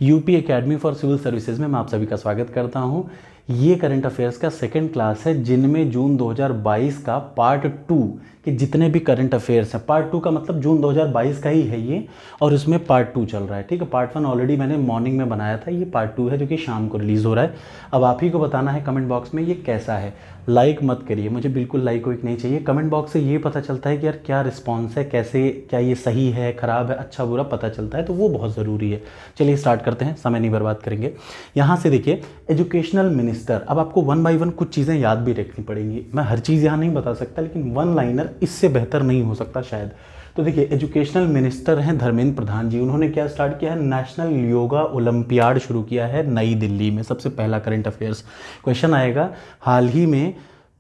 UP academy for civil services में मैं आप सभी का स्वागत करता हूं। ये करंट अफेयर्स का सेकंड क्लास है जिनमें जून 2022 का पार्ट 2 के जितने भी करंट अफेयर्स हैं, पार्ट 2 का मतलब जून 2022 का ही है ये, और इसमें पार्ट 2 चल रहा है। ठीक है, पार्ट 1 ऑलरेडी मैंने मॉर्निंग में बनाया था, ये पार्ट 2 है जो कि शाम को रिलीज़ हो रहा है। अब आप ही को बताना है कमेंट बॉक्स में ये कैसा है। लाइक मत करिए, मुझे बिल्कुल लाइक वाइक नहीं चाहिए। कमेंट बॉक्स से ये पता चलता है कि यार क्या रिस्पॉन्स है, कैसे, क्या ये सही है, ख़राब है, अच्छा बुरा पता चलता है, तो वो बहुत ज़रूरी है। चलिए स्टार्ट करते हैं, समय नहीं बर्बाद करेंगे। यहाँ से देखिए, एजुकेशनल मिनिस्टर। अब आपको वन बाय वन कुछ चीज़ें याद भी रखनी पड़ेंगी। मैं हर चीज़ यहाँ नहीं बता सकता, लेकिन वन लाइनर इससे बेहतर नहीं हो सकता शायद। तो देखिए, एजुकेशनल मिनिस्टर हैं धर्मेंद्र प्रधान जी। उन्होंने क्या स्टार्ट किया है, नेशनल योगा ओलंपियाड शुरू किया है नई दिल्ली में। सबसे पहला करंट अफेयर्स क्वेश्चन आएगा, हाल ही में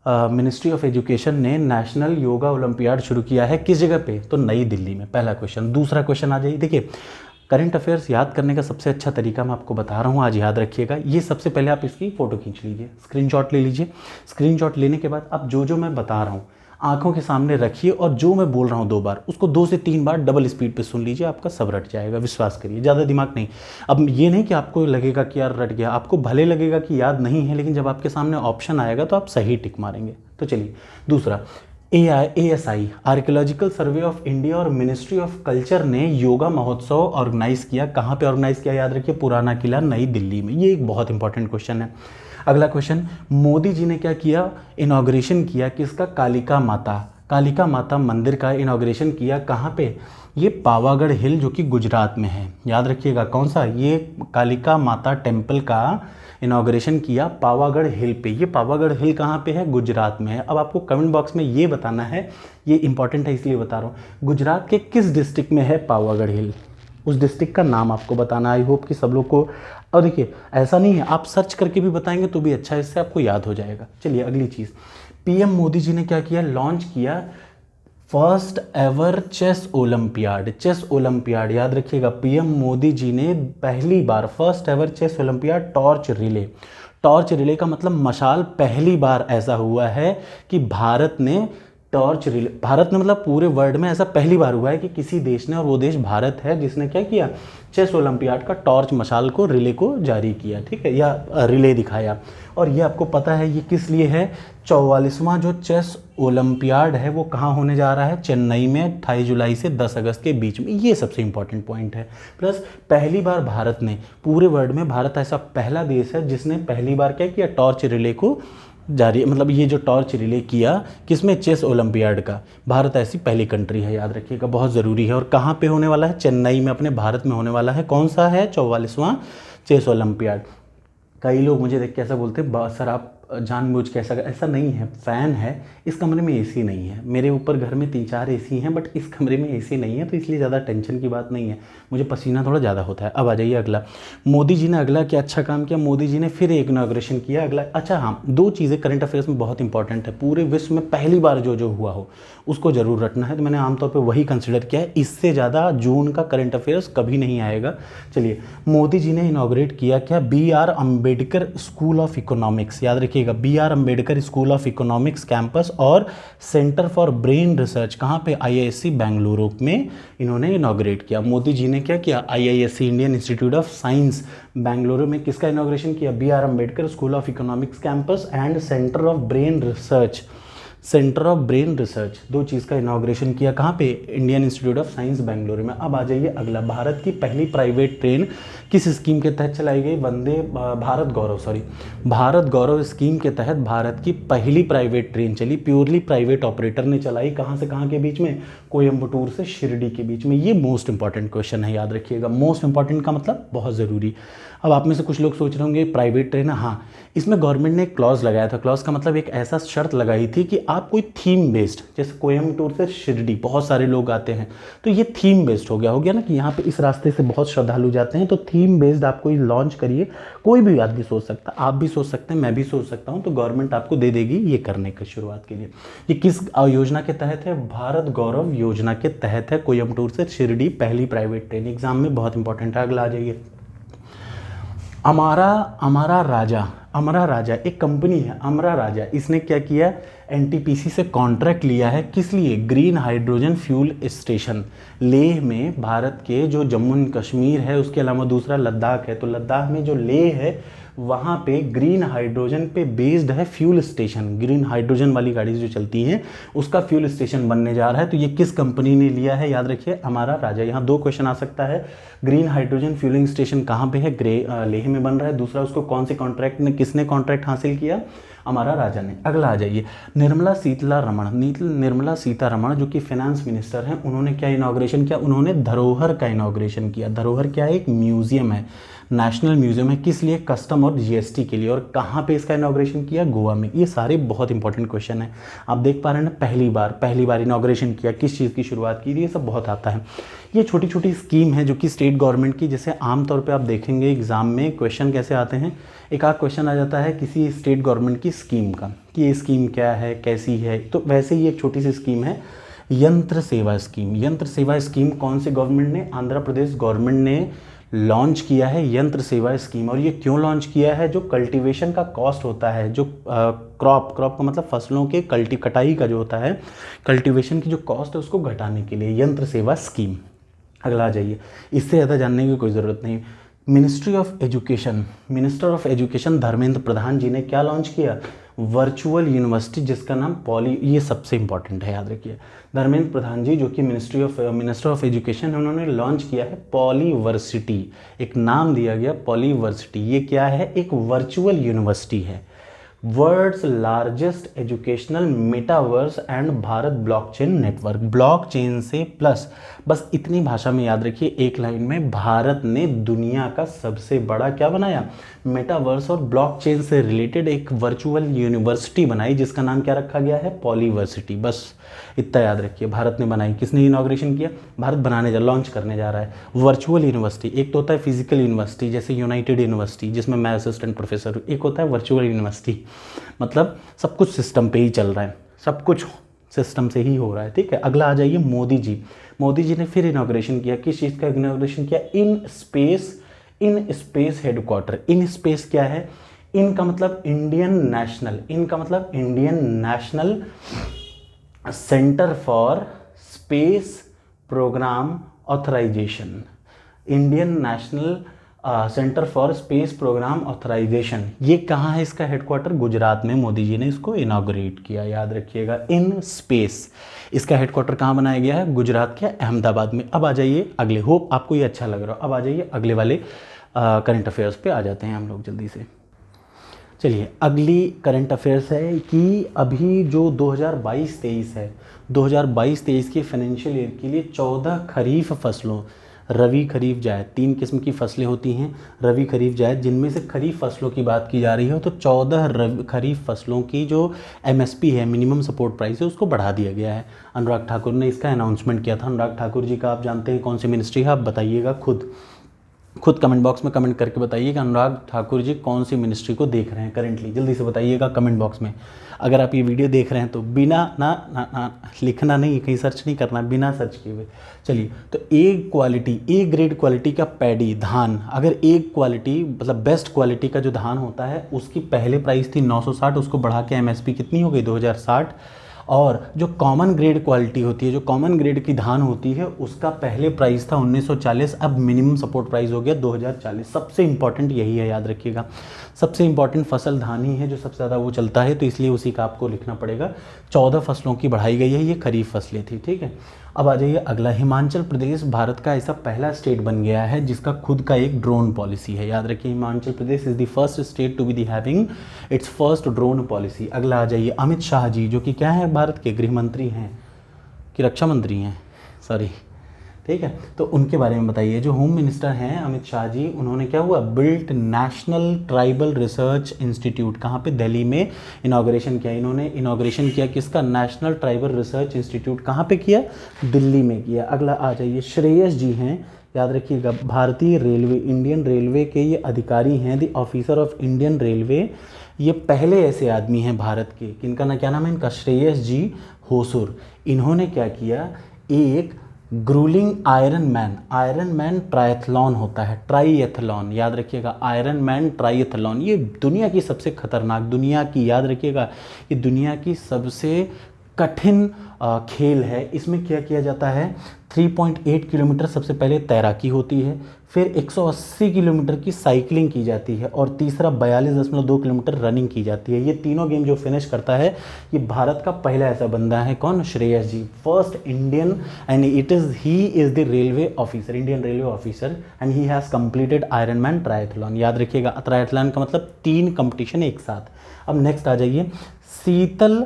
मिनिस्ट्री ऑफ एजुकेशन ने नेशनल योगा ओलंपियाड शुरू किया है, किस जगह पे, तो नई दिल्ली में। पहला क्वेश्चन। दूसरा क्वेश्चन आ जाइए। देखिए, करंट अफेयर्स याद करने का सबसे अच्छा तरीका मैं आपको बता रहा हूँ, आज याद रखिएगा। ये सबसे पहले आप इसकी फ़ोटो खींच लीजिए, स्क्रीनशॉट ले लीजिए। स्क्रीनशॉट लेने के बाद आप जो जो मैं बता रहा हूँ आंखों के सामने रखिए, और जो मैं बोल रहा हूँ 2 बार उसको 2 से 3 बार डबल स्पीड पे सुन लीजिए, आपका सब रट जाएगा, विश्वास करिए। ज़्यादा दिमाग नहीं। अब ये नहीं कि आपको लगेगा कि यार रट गया, आपको भले लगेगा कि याद नहीं है, लेकिन जब आपके सामने ऑप्शन आएगा तो आप सही टिक मारेंगे। तो चलिए, दूसरा, ASI archaeological survey of India और मिनिस्ट्री ऑफ कल्चर ने योगा महोत्सव ऑर्गेनाइज किया। कहाँ पे ऑर्गेनाइज किया, याद रखिए, पुराना किला नई दिल्ली में। ये एक बहुत इंपॉर्टेंट क्वेश्चन है। अगला क्वेश्चन, मोदी जी ने क्या किया, इनॉग्रेशन किया किसका, कालिका माता मंदिर का इनॉग्रेशन किया। कहाँ पे, ये पावागढ़ हिल जो कि गुजरात में है। याद रखिएगा कौन सा, ये कालिका माता टेम्पल का इनॉग्रेशन किया पावागढ़ हिल पे। ये पावागढ़ हिल कहाँ पे है, गुजरात में है। अब आपको कमेंट बॉक्स में ये बताना है, ये इंपॉर्टेंट है इसलिए बता रहा हूँ, गुजरात के किस डिस्ट्रिक्ट में है पावागढ़ हिल, उस डिस्ट्रिक्ट का नाम आपको बताना। आई होप कि सब लोग को। और देखिए, ऐसा नहीं है, आप सर्च करके भी बताएंगे तो भी अच्छा है, इससे आपको याद हो जाएगा। चलिए अगली चीज़, पीएम मोदी जी ने क्या किया, लॉन्च किया first ever chess olympiad. Chess olympiad याद रखिएगा, पीएम मोदी जी ने पहली बार first ever chess olympiad torch relay. Torch relay का मतलब मशाल, पहली बार ऐसा हुआ है कि भारत ने टॉर्च रिले, भारत ने मतलब पूरे वर्ल्ड में ऐसा पहली बार हुआ है कि किसी देश ने, और वो देश भारत है, जिसने क्या किया, चेस ओलंपियाड का टॉर्च मशाल को, रिले को जारी किया। ठीक है, या रिले दिखाया। और ये आपको पता है ये किस लिए है, 44वां जो चेस ओलंपियाड है वो कहाँ होने जा रहा है, चेन्नई में 28 जुलाई से 10 अगस्त के बीच में। ये सबसे इंपॉर्टेंट पॉइंट है। प्लस पहली बार भारत ने, पूरे वर्ल्ड में भारत ऐसा पहला देश है जिसने पहली बार क्या किया, टॉर्च रिले को जारी, मतलब ये जो टॉर्च रिले किया किसमें, चेस ओलंपियाड का। भारत ऐसी पहली कंट्री है, याद रखिएगा, बहुत ज़रूरी है। और कहाँ पे होने वाला है, चेन्नई में, अपने भारत में होने वाला है। कौन सा है, 44वां चेस ओलंपियाड। कई लोग मुझे देख के ऐसा बोलते हैं, सर आप जानबूझ के ऐसा नहीं है, फ़ैन है, इस कमरे में एसी नहीं है। मेरे ऊपर घर में 3-4 एसी हैं, बट इस कमरे में एसी नहीं है, तो इसलिए ज़्यादा टेंशन की बात नहीं है, मुझे पसीना थोड़ा ज़्यादा होता है। अब आ जाइए अगला, मोदी जी ने अगला क्या अच्छा काम किया, मोदी जी ने फिर एक इनॉग्रेशन किया। अगला, अच्छा हाँ, 2 चीज़ें करंट अफेयर्स में बहुत इंपॉर्टेंट है, पूरे विश्व में पहली बार जो हुआ हो उसको ज़रूर रटना है, तो मैंने आमतौर पर वही कंसिडर किया है। इससे ज़्यादा जून का करंट अफेयर्स कभी नहीं आएगा। चलिए, मोदी जी ने इनॉग्रेट किया क्या, BR Ambedkar school of economics. याद रखिएगा, BR Ambedkar school of economics campus और सेंटर फॉर ब्रेन रिसर्च, कहाँ पे, IISc बेंगलुरु में इन्होंने इनॉग्रेट किया। मोदी जी ने क्या किया, IISc Indian institute of science Bengaluru में किसका इनॉग्रेशन किया, BR Ambedkar school of economics campus and centre of brain research, centre of brain research, 2 चीज़ का इनॉग्रेशन किया। कहाँ पे, Indian institute of science Bengaluru में। अब आ जाइए अगला, भारत की पहली प्राइवेट ट्रेन किस स्कीम के तहत चलाई गई, भारत गौरव स्कीम के तहत भारत की पहली प्राइवेट ट्रेन चली, प्योरली प्राइवेट ऑपरेटर ने चलाई। कहाँ से कहाँ के बीच में, कोयम्बटूर से शिरडी के बीच में। ये मोस्ट इंपॉर्टेंट क्वेश्चन है, याद रखिएगा। मोस्ट इंपॉर्टेंट का मतलब बहुत ज़रूरी। अब आप में से कुछ लोग सोच रहे होंगे प्राइवेट ट्रेन, हाँ, इसमें गवर्नमेंट ने एक क्लॉज लगाया था। क्लॉज का मतलब एक ऐसा शर्त लगाई थी कि आप कोई थीम बेस्ड, जैसे कोयम्बटूर से शिरडी बहुत सारे लोग आते हैं, तो ये थीम बेस्ड हो गया ना, कि यहाँ पे इस रास्ते से बहुत श्रद्धालु जाते हैं, तो थीम बेस्ड आप कोई लॉन्च करिए। कोई भी आदमी सोच सकता, आप भी सोच सकते हैं, मैं भी सोच सकता हूँ, तो गवर्नमेंट आपको दे देगी ये करने की शुरुआत के लिए। ये किस योजना के तहत है, भारत गौरव योजना के तहत है। कोयम्बटूर से शिरडी पहली प्राइवेट ट्रेन, एग्जाम में बहुत इंपॉर्टेंट है। अगला आ जाइए, अमारा राजा अमरा राजा एक कंपनी है, अमरा राजा, इसने क्या किया, एनटीपीसी से कॉन्ट्रैक्ट लिया है, किस लिए, green hydrogen fuel station Leh में, भारत के जो जम्मू एंड कश्मीर है उसके अलावा दूसरा लद्दाख है, तो लद्दाख में जो लेह है वहाँ पे ग्रीन हाइड्रोजन पे बेस्ड है फ्यूल स्टेशन, ग्रीन हाइड्रोजन वाली गाड़ी जो चलती हैं उसका फ्यूल स्टेशन बनने जा रहा है। तो ये किस कंपनी ने लिया है, याद रखिए अमारा राजा। यहाँ 2 क्वेश्चन आ सकता है, ग्रीन हाइड्रोजन फ्यूलिंग स्टेशन कहाँ पे है, लेह में बन रहा है, दूसरा उसको कौन से कॉन्ट्रैक्ट ने, किसने कॉन्ट्रैक्ट हासिल किया, अमारा राजा ने। अगला आ जाइए, निर्मला सीतारमण जो कि फाइनेंस मिनिस्टर हैं, उन्होंने क्या इनॉग्रेशन किया, उन्होंने धरोहर का इनॉग्रेशन किया। धरोहर क्या है, एक म्यूजियम है, नेशनल म्यूजियम है, किस लिए, कस्टम और जीएसटी के लिए, और कहाँ पे इसका इनॉग्रेशन किया, गोवा में। ये सारे बहुत इंपॉर्टेंट क्वेश्चन हैं, आप देख पा रहे हैं ना, पहली बार इनॉग्रेशन किया, किस चीज़ की शुरुआत की थी, ये सब बहुत आता है। ये छोटी छोटी स्कीम है जो कि स्टेट गवर्नमेंट की, जैसे आमतौर पे आप देखेंगे एग्जाम में क्वेश्चन कैसे आते हैं, एक आध क्वेश्चन आ जाता है किसी स्टेट गवर्नमेंट की स्कीम का कि ये स्कीम क्या है, कैसी है, तो वैसे ही एक छोटी सी स्कीम है यंत्र सेवा स्कीम। यंत्र सेवा स्कीम कौन से गवर्नमेंट ने, आंध्र प्रदेश गवर्नमेंट ने लॉन्च किया है यंत्र सेवा स्कीम। और ये क्यों लॉन्च किया है, जो कल्टीवेशन का कॉस्ट होता है, जो क्रॉप का मतलब फसलों के कटाई का जो होता है, कल्टीवेशन की जो कॉस्ट है उसको घटाने के लिए यंत्र सेवा स्कीम। अगला आ जाइए, इससे ज़्यादा जानने की कोई ज़रूरत नहीं। Minister of education Dharmendra Pradhan जी ने क्या लॉन्च किया, वर्चुअल यूनिवर्सिटी जिसका नाम पॉली, ये सबसे इंपॉर्टेंट है, याद रखिए। धर्मेंद्र प्रधान जी जो कि मिनिस्टर ऑफ एजुकेशन है, उन्होंने लॉन्च किया है पॉलीवर्सिटी, एक नाम दिया गया पॉलीवर्सिटी। ये क्या है, एक वर्चुअल यूनिवर्सिटी है, world's largest educational metaverse and Bharat blockchain network. Blockchain से प्लस, बस इतनी भाषा में याद रखिए, एक लाइन में, भारत ने दुनिया का सबसे बड़ा क्या बनाया, मेटावर्स और ब्लॉकचेन से रिलेटेड एक वर्चुअल यूनिवर्सिटी बनाई जिसका नाम क्या रखा गया है, पॉलीवर्सिटी। बस इतना याद रखिए, भारत ने बनाई, किसने इनॉग्रेशन किया, भारत लॉन्च करने जा रहा है वर्चुअल यूनिवर्सिटी। एक तो होता है फिजिकल यूनिवर्सिटी जैसे यूनाइटेड यूनिवर्सिटी जिसमें मैं असिस्टेंट प्रोफेसर हूँ, एक होता है वर्चुअल यूनिवर्सिटी, मतलब सब कुछ सिस्टम पे ही चल रहा है, सब कुछ सिस्टम से ही हो रहा है, ठीक है। अगला आ जाइए, मोदी जी ने फिर इनॉग्रेशन किया, किस चीज़ का इनॉग्रेशन किया, in space headquarter. In space क्या है, इन का मतलब Indian national centre for space programme authorisation, Indian national centre for space programme authorisation. ये कहाँ है इसका हेडक्वार्टर, गुजरात में मोदी जी ने इसको इनॉग्रेट किया, याद रखिएगा, इन स्पेस। इसका हेडक्वार्टर कहाँ बनाया गया है, गुजरात के अहमदाबाद में। अब आ जाइए अगले, होप आपको ये अच्छा लग रहा हो, अब आ जाइए अगले वाले करंट अफेयर्स पे आ जाते हैं हम लोग जल्दी से। चलिए, अगली करंट अफेयर्स है कि अभी जो 2022-23 है, 2022-23 के फाइनेंशियल ईयर के लिए 14 खरीफ फसलों, रवि खरीफ जायद, 3 किस्म की फसलें होती हैं, रवि खरीफ जायद, जिनमें से खरीफ फसलों की बात की जा रही है तो 14 खरीफ फसलों की जो एमएसपी है, मिनिमम सपोर्ट प्राइस है, उसको बढ़ा दिया गया है। अनुराग ठाकुर ने इसका अनाउंसमेंट किया था। अनुराग ठाकुर जी का आप जानते हैं कौन सी मिनिस्ट्री है, आप बताइएगा, खुद कमेंट बॉक्स में कमेंट करके बताइएगा अनुराग ठाकुर जी कौन सी मिनिस्ट्री को देख रहे हैं करंटली, जल्दी से बताइएगा कमेंट बॉक्स में। अगर आप ये वीडियो देख रहे हैं तो बिना ना लिखना नहीं, कहीं सर्च नहीं करना, बिना सर्च किए हुए। चलिए, तो ए ग्रेड क्वालिटी का पैडी धान, अगर ए क्वालिटी मतलब बेस्ट क्वालिटी का जो धान होता है उसकी पहले प्राइस थी 960, उसको बढ़ा के एमएसपी कितनी हो गई 2060। और जो कॉमन ग्रेड क्वालिटी होती है, जो कॉमन ग्रेड की धान होती है, उसका पहले प्राइस था 1940, अब मिनिमम सपोर्ट प्राइस हो गया 2040। सबसे इंपॉर्टेंट यही है, याद रखिएगा, सबसे इंपॉर्टेंट फसल धान ही है जो सबसे ज़्यादा वो चलता है, तो इसलिए उसी का आपको लिखना पड़ेगा। 14 फसलों की बढ़ाई गई है, ये खरीफ फसलें थी, ठीक है। अब आ जाइए अगला, हिमाचल प्रदेश भारत का ऐसा पहला स्टेट बन गया है जिसका खुद का एक ड्रोन पॉलिसी है, याद रखिए, Himachal Pradesh is the first state to be the having its first drone policy. अगला आ जाइए, अमित शाह जी जो कि क्या है, भारत के गृह मंत्री हैं कि रक्षा मंत्री हैं, सॉरी, ठीक है, तो उनके बारे में बताइए। जो होम मिनिस्टर हैं अमित शाह जी, उन्होंने क्या हुआ, built national tribal research institute, कहाँ पे, दिल्ली में इनॉग्रेशन किया। इन्होंने इनॉग्रेशन किया किसका, नेशनल ट्राइबल रिसर्च इंस्टीट्यूट, कहाँ पे किया, दिल्ली में किया। अगला आ जाइए, श्रेयस जी हैं, याद रखिएगा, भारतीय रेलवे, इंडियन रेलवे के ये अधिकारी हैं, the officer of Indian railway. ये पहले ऐसे आदमी हैं भारत के, इनका ना क्या नाम है इनका, श्रेयस जी होसुर। इन्होंने क्या किया, एक ग्रूलिंग आयरन मैन ट्रायथलॉन होता है, ट्राईएथलॉन याद रखिएगा, आयरन मैन ट्राईएथलॉन, ये दुनिया की सबसे खतरनाक, दुनिया की याद रखिएगा, ये दुनिया की सबसे कठिन खेल है। इसमें क्या किया जाता है, 3.8 किलोमीटर सबसे पहले तैराकी होती है, फिर 180 किलोमीटर की साइकिलिंग की जाती है और तीसरा 42.2 किलोमीटर रनिंग की जाती है। ये तीनों गेम जो फिनिश करता है, ये भारत का पहला ऐसा बंदा है, कौन, Shreyas ji, first Indian, and he is the railway officer, Indian railway officer, and he has completed iron man triathlon. याद रखिएगा, ट्रायथलॉन का मतलब 3 कंपटीशन एक साथ। अब नेक्स्ट आ जाइए, शीतल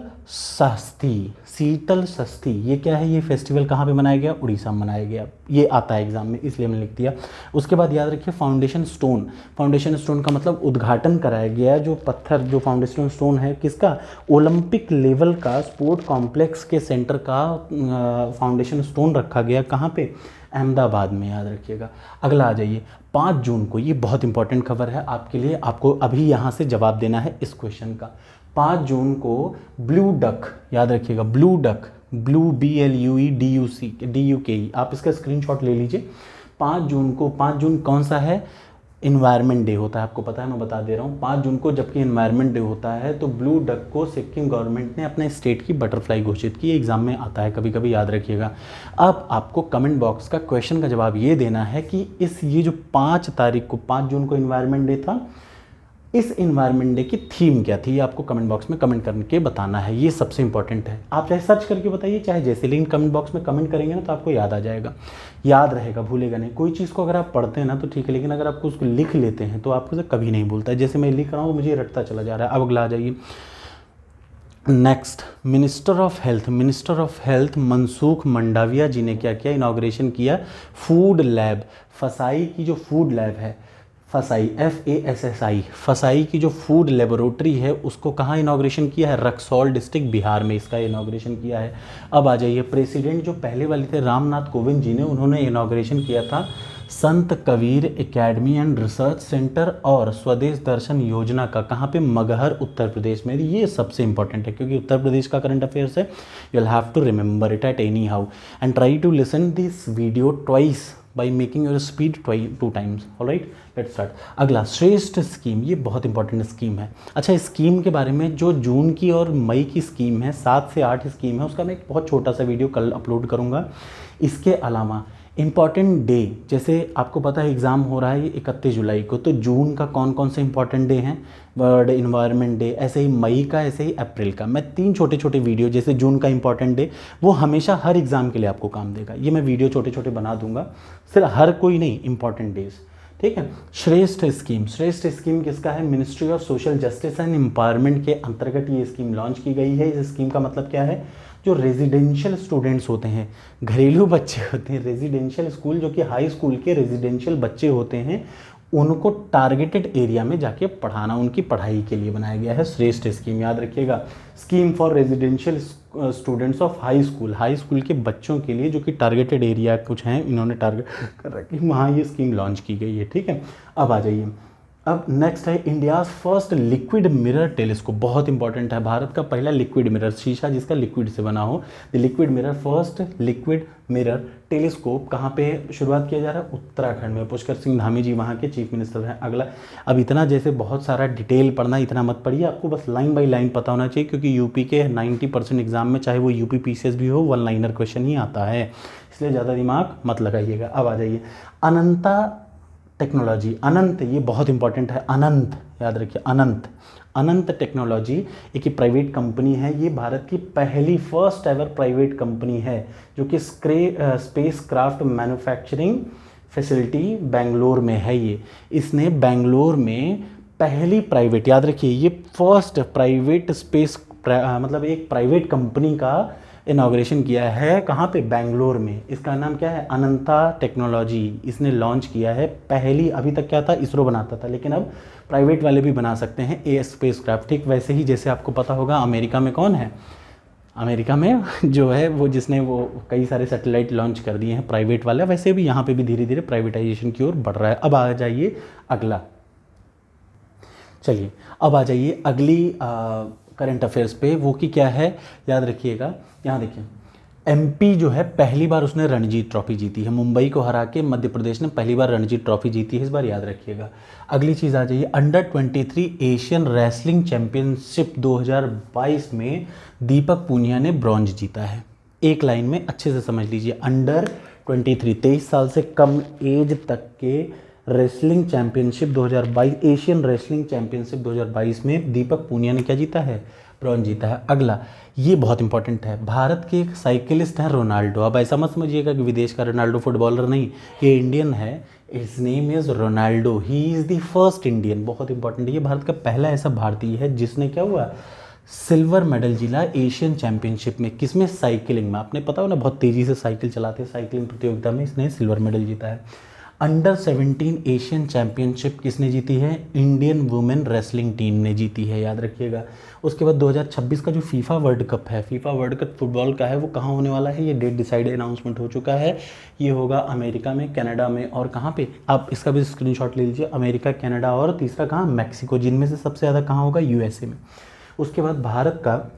षष्ठी, ये क्या है, ये फेस्टिवल कहाँ पे मनाया गया, उड़ीसा में मनाया गया, ये आता है एग्जाम में इसलिए मैंने लिख दिया। उसके बाद याद रखिए फाउंडेशन स्टोन का मतलब उद्घाटन कराया गया, जो पत्थर, जो फाउंडेशन स्टोन है किसका, ओलंपिक लेवल का स्पोर्ट कॉम्प्लेक्स के सेंटर का फाउंडेशन स्टोन रखा गया, कहाँ पे, अहमदाबाद में, याद रखिएगा। अगला आ जाइए, 5 जून को, ये बहुत इंपॉर्टेंट खबर है आपके लिए, आपको अभी यहाँ से जवाब देना है इस क्वेश्चन का। 5 जून को ब्लू डक, याद रखिएगा, ब्लू डक, ब्लू BLUEDUC, आप इसका स्क्रीनशॉट ले लीजिए। 5 जून कौन सा है, इन्वायरमेंट डे होता है, आपको पता है, मैं बता दे रहा हूँ। 5 जून को जबकि इन्वायरमेंट डे होता है, तो ब्लू डक को सिक्किम गवर्नमेंट ने अपने स्टेट की बटरफ्लाई घोषित की, एग्जाम में आता है कभी कभी, याद रखिएगा। अब आपको कमेंट बॉक्स का क्वेश्चन का जवाब ये देना है कि ये जो 5 तारीख को, 5 जून को इन्वायरमेंट डे था, इस इन्वायरमेंट डे की थीम क्या थी, ये आपको कमेंट बॉक्स में कमेंट करके बताना है, ये सबसे इंपॉर्टेंट है। आप चाहे सर्च करके बताइए, चाहे जैसे, लेकिन कमेंट बॉक्स में कमेंट करेंगे ना तो आपको याद आ जाएगा, याद रहेगा, भूलेगा नहीं। कोई चीज़ को अगर आप पढ़ते हैं ना तो ठीक है, लेकिन अगर आपको उसको लिख लेते हैं तो आपको उसे कभी नहीं भूलता है। जैसे मैं लिख रहा हूँ मुझे रटता चला जा रहा है। अब अगला आ जाइए, next, minister of health Mansukh Mandaviya ji ने क्या किया, इनाग्रेशन किया फूड लैब, फसाई की जो फूड लैब है, फसाई FASSI, फसाई की जो फूड लेबोरेटरी है, उसको कहाँ इनाग्रेशन किया है, रक्सौल डिस्ट्रिक्ट बिहार में इसका इनाग्रेशन किया है। अब आ जाइए, प्रेसिडेंट जो पहले वाले थे रामनाथ कोविंद जी ने, उन्होंने इनाग्रेशन किया था संत Kabir academy and research centre और स्वदेश दर्शन योजना का, कहाँ पे, मगहर उत्तर प्रदेश में। ये सबसे इंपॉर्टेंट है क्योंकि उत्तर प्रदेश का करंट अफेयर्स है, you will have to remember it at any how and try to listen this video twice by making your speed 2 times. Alright, let's start. अगला, श्रेष्ठ स्कीम, ये बहुत इंपॉर्टेंट स्कीम है। अच्छा, इस स्कीम के बारे में, जो जून की और मई की स्कीम है, 7 से 8 स्कीम है, उसका मैं एक बहुत छोटा सा वीडियो कल अपलोड करूँगा। इसके अलावा इंपॉर्टेंट डे, जैसे आपको पता है एग्ज़ाम हो रहा है ये 31 जुलाई को, तो जून का कौन कौन से इंपॉर्टेंट डे हैं, वर्ल्ड इन्वायरमेंट डे, ऐसे ही मई का, ऐसे ही अप्रैल का। मैं 3 छोटे छोटे वीडियो, जैसे जून का इंपॉर्टेंट डे, वो हमेशा हर एग्ज़ाम के लिए आपको काम देगा, ये मैं वीडियो छोटे छोटे बना दूंगा, सिर्फ हर कोई नहीं, इंपॉर्टेंट डेज, ठीक है। श्रेष्ठ स्कीम किसका है, ministry of social justice and empowerment के अंतर्गत ये स्कीम लॉन्च की गई है। इस स्कीम का मतलब क्या है, जो रेजिडेंशियल स्टूडेंट्स होते हैं, घरेलू बच्चे होते हैं, रेजिडेंशियल स्कूल, जो कि हाई स्कूल के रेजिडेंशियल बच्चे होते हैं, उनको टारगेटेड एरिया में जाके पढ़ाना, उनकी पढ़ाई के लिए बनाया गया है श्रेष्ठ स्कीम, याद रखिएगा। Scheme for residential students of high school के बच्चों के लिए, जो कि टारगेटेड एरिया कुछ हैं, इन्होंने टारगेट कर रखी, वहाँ ये स्कीम लॉन्च की गई है, ठीक है। अब आ जाइए, अब नेक्स्ट है India's first liquid mirror telescope, बहुत इंपॉर्टेंट है, भारत का पहला लिक्विड मिरर, शीशा जिसका लिक्विड से बना हो, the liquid mirror, first liquid mirror telescope कहाँ पे शुरुआत किया जा रहा है, उत्तराखंड में, पुष्कर सिंह धामी जी वहाँ के चीफ मिनिस्टर हैं। अगला, अब इतना जैसे बहुत सारा डिटेल पढ़ना, इतना मत पढ़िए, आपको बस लाइन बाई लाइन पता होना चाहिए, क्योंकि यूपी के 90% एग्जाम में, चाहे वो यूपी PCS भी हो, 1 लाइनर क्वेश्चन ही आता है, इसलिए ज़्यादा दिमाग मत लगाइएगा। अब आ जाइए, अनंता टेक्नोलॉजी, अनंत, ये बहुत इंपॉर्टेंट है, अनंत याद रखिए, अनंत टेक्नोलॉजी एक प्राइवेट कंपनी है, ये भारत की पहली फर्स्ट एवर प्राइवेट कंपनी है, जो कि space craft manufacturing facility Bangalore में है। ये इसने बेंगलोर में पहली प्राइवेट, याद रखिए, ये फर्स्ट प्राइवेट स्पेस मतलब एक प्राइवेट कंपनी का इनाग्रेशन किया है, कहाँ पे, बेंगलोर में। इसका नाम क्या है, अनंता टेक्नोलॉजी, इसने लॉन्च किया है पहली। अभी तक क्या था, इसरो बनाता था, लेकिन अब प्राइवेट वाले भी बना सकते हैं ए स्पेस क्राफ्ट, ठीक वैसे ही जैसे आपको पता होगा अमेरिका में कौन है, अमेरिका में जो है वो जिसने वो कई सारे सैटेलाइट लॉन्च कर दिए हैं प्राइवेट वाला, वैसे भी यहाँ पे भी धीरे धीरे प्राइवेटाइजेशन की ओर बढ़ रहा है। अब आ जाइए अगला, चलिए अब आ जाइए अगली करंट अफेयर्स पे, वो कि क्या है, याद रखिएगा, यहाँ देखिए, एमपी जो है पहली बार उसने रणजी ट्रॉफी जीती है, मुंबई को हरा के मध्य प्रदेश ने पहली बार रणजी ट्रॉफी जीती है, इस बार याद रखिएगा। अगली चीज़ आ जाइए, अंडर-23 एशियन रेसलिंग चैंपियनशिप 2022 में दीपक पूनिया ने ब्रॉन्ज जीता है। एक लाइन में अच्छे से समझ लीजिए, अंडर-23 23 साल से कम एज तक के wrestling championship 2022, Asian wrestling championship 2022 में दीपक पूनिया ने क्या जीता है, ब्रॉन्ज जीता है। अगला, ये बहुत इंपॉर्टेंट है, भारत के एक साइकिलिस्ट हैं रोनाल्डो। अब ऐसा मत समझिएगा कि विदेश का रोनाल्डो फुटबॉलर, नहीं, ये इंडियन है, it's name is Ronaldo, he is the first Indian, बहुत इंपॉर्टेंट है, ये भारत का पहला ऐसा भारतीय है जिसने क्या हुआ, सिल्वर मेडल जीला एशियन चैंपियनशिप में। किसमें, साइकिलिंग में। आपने पता हो ना, बहुत तेज़ी से साइकिल चलाते हैं, साइकिलिंग प्रतियोगिता में इसने सिल्वर मेडल जीता है। अंडर-17 एशियन चैंपियनशिप किसने जीती है, इंडियन वुमेन रेसलिंग टीम ने जीती है, याद रखिएगा। उसके बाद 2026 का जो फीफा वर्ल्ड कप है, फीफा वर्ल्ड कप फुटबॉल का है, वो कहाँ होने वाला है, ये डेट डिसाइड अनाउंसमेंट हो चुका है। ये होगा अमेरिका में, कनाडा में, और कहाँ पे, आप इसका भी स्क्रीनशॉट ले लीजिए, अमेरिका, कनाडा और तीसरा कहाँ, मैक्सिको, जिनमें से सबसे ज़्यादा कहाँ होगा, यूएसए में। उसके बाद भारत का,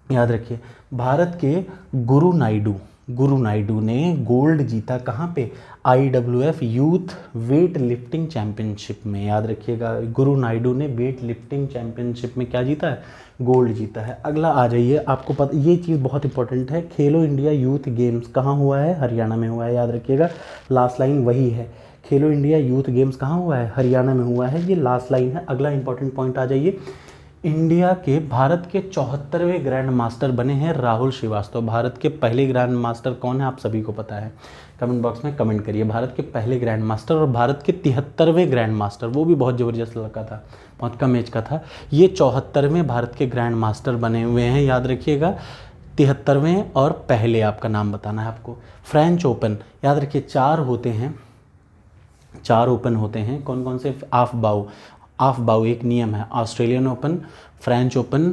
याद रखिए, भारत के गुरु नायडू ने गोल्ड जीता कहाँ पे, IWF youth weight lifting championship में, याद रखिएगा, गुरु नायडू ने वेट लिफ्टिंग चैंपियनशिप में क्या जीता है, गोल्ड जीता है। अगला आ जाइए, आपको पता, ये चीज़ बहुत इंपॉर्टेंट है, खेलो इंडिया यूथ गेम्स कहाँ हुआ है, हरियाणा में हुआ है, याद रखिएगा, लास्ट लाइन वही है, खेलो इंडिया यूथ गेम्स कहाँ हुआ है, हरियाणा में हुआ है, ये लास्ट लाइन है। अगला इंपॉर्टेंट पॉइंट आ जाइए, भारत के 74वें ग्रैंड मास्टर बने हैं राहुल श्रीवास्तव। भारत के पहले ग्रैंड मास्टर कौन है, आप सभी को पता है, कमेंट बॉक्स में कमेंट करिए, भारत के पहले ग्रैंड मास्टर, और भारत के 73वें ग्रैंड मास्टर, वो भी बहुत ज़बरदस्त लड़का था, बहुत कम एज का था, ये 74वें भारत के ग्रैंड मास्टर बने हुए हैं, याद रखिएगा, 73वें, और पहले आपका नाम बताना है आपको। फ्रेंच ओपन, याद रखिए, 4 ओपन होते हैं, कौन कौन से, ऑफ बाउ एक नियम है, Australian open, French open,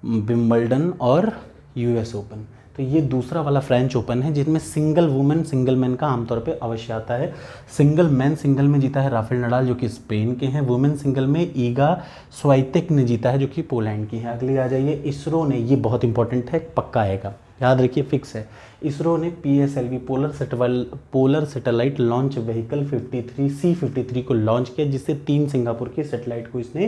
Wimbledon और यूएस ओपन। तो ये दूसरा वाला फ्रेंच ओपन है जिसमें सिंगल वुमेन सिंगल मैन का आमतौर पे अवश्य आता है। सिंगल में जीता है राफेल नडाल जो कि स्पेन के हैं। वुमेन सिंगल में ईगा स्वाइतेक ने जीता है जो कि पोलैंड की है। अगली आ जाइए, इसरो ने, ये बहुत इंपॉर्टेंट है, पक्का आएगा, याद रखिए, फिक्स है, इसरो ने PSLV polar satellite launch vehicle 53C-53 को लॉन्च किया, जिससे 3 सिंगापुर की सैटेलाइट को इसने,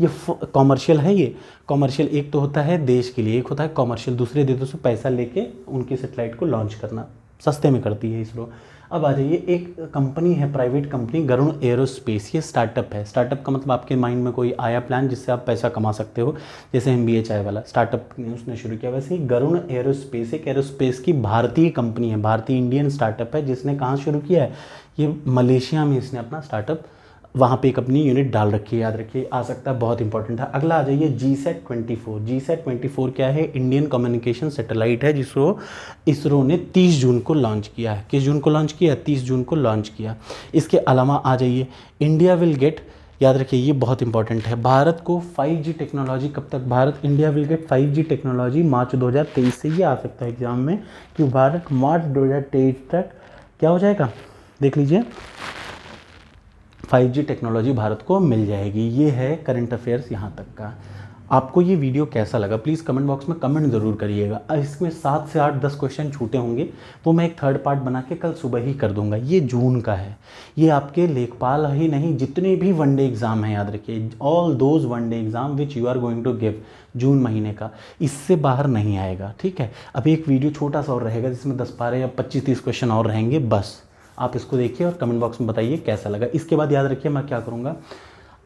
ये कॉमर्शियल है, ये कॉमर्शियल, एक तो होता है देश के लिए, एक होता है कॉमर्शियल, दूसरे देशों से पैसा लेके उनकी सैटेलाइट को लॉन्च करना, सस्ते में करती है इसरो। अब आ जाइए, एक कंपनी है, प्राइवेट कंपनी, गरुण एरोस्पेस, ये स्टार्टअप है। स्टार्टअप का मतलब आपके माइंड में कोई आया प्लान जिससे आप पैसा कमा सकते हो, जैसे MBA चाय वाला स्टार्टअप उसने शुरू किया, वैसे ही गरुण एरोस्पेस एक एरोस्पेस की भारतीय कंपनी है, भारतीय इंडियन स्टार्टअप है, जिसने कहाँ शुरू किया है, ये मलेशिया में इसने अपना स्टार्टअप, वहाँ पे एक अपनी यूनिट डाल रखी है, याद रखिए, आ सकता है, बहुत इंपॉर्टेंट है। अगला आ जाइए, GSAT-24 क्या है, इंडियन कम्युनिकेशन सैटेलाइट है, जिसको इसरो ने 30 जून को लॉन्च किया है। किस जून को लॉन्च किया, 30 जून को लॉन्च किया। इसके अलावा आ जाइए, इंडिया विल गेट, याद रखिए, ये बहुत इंपॉर्टेंट है, भारत को 5G टेक्नोलॉजी कब तक, India will get 5G technology March 2023 से, ये आ सकता है एग्जाम में कि भारत मार्च 2023 तक क्या हो जाएगा, देख लीजिए, 5G टेक्नोलॉजी भारत को मिल जाएगी। ये है करंट अफेयर्स यहाँ तक का। आपको ये वीडियो कैसा लगा प्लीज़ कमेंट बॉक्स में कमेंट ज़रूर करिएगा। इसमें 7 से 8 10 क्वेश्चन छूटे होंगे, वो मैं एक थर्ड पार्ट बना के कल सुबह ही कर दूंगा। ये जून का है, ये आपके लेखपाल ही नहीं, जितने भी वनडे एग्ज़ाम हैं, याद रखिए, all those one day exam which you are going to give, June महीने का, इससे बाहर नहीं आएगा, ठीक है। अब एक वीडियो छोटा सा और रहेगा जिसमें 10-12 या 25-30 क्वेश्चन और रहेंगे, बस आप इसको देखिए और कमेंट बॉक्स में बताइए कैसा लगा। इसके बाद याद रखिए मैं क्या करूँगा,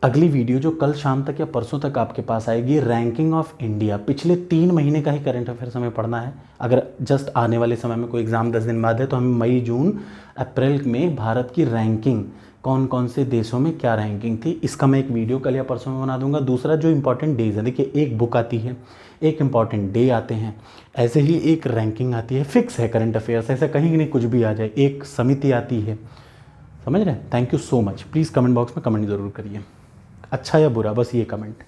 अगली वीडियो जो कल शाम तक या परसों तक आपके पास आएगी, रैंकिंग ऑफ इंडिया, पिछले 3 महीने का ही करंट अफेयर्स हमें पढ़ना है। अगर जस्ट आने वाले समय में कोई एग्ज़ाम 10 दिन बाद है तो हमें मई जून अप्रैल में भारत की रैंकिंग, कौन कौन से देशों में क्या रैंकिंग थी, इसका मैं एक वीडियो कल या परसों में बना दूंगा। दूसरा जो इंपॉर्टेंट डेज है, देखिए एक बुक आती है, एक इंपॉर्टेंट डे आते हैं, ऐसे ही एक रैंकिंग आती है, फिक्स है करंट अफेयर्स, ऐसा कहीं नहीं कुछ भी आ जाए, एक समिति आती है, समझ रहे हैं। Thank you so much, please comment box में कमेंट ज़रूर करिए, अच्छा या बुरा, बस ये कमेंट।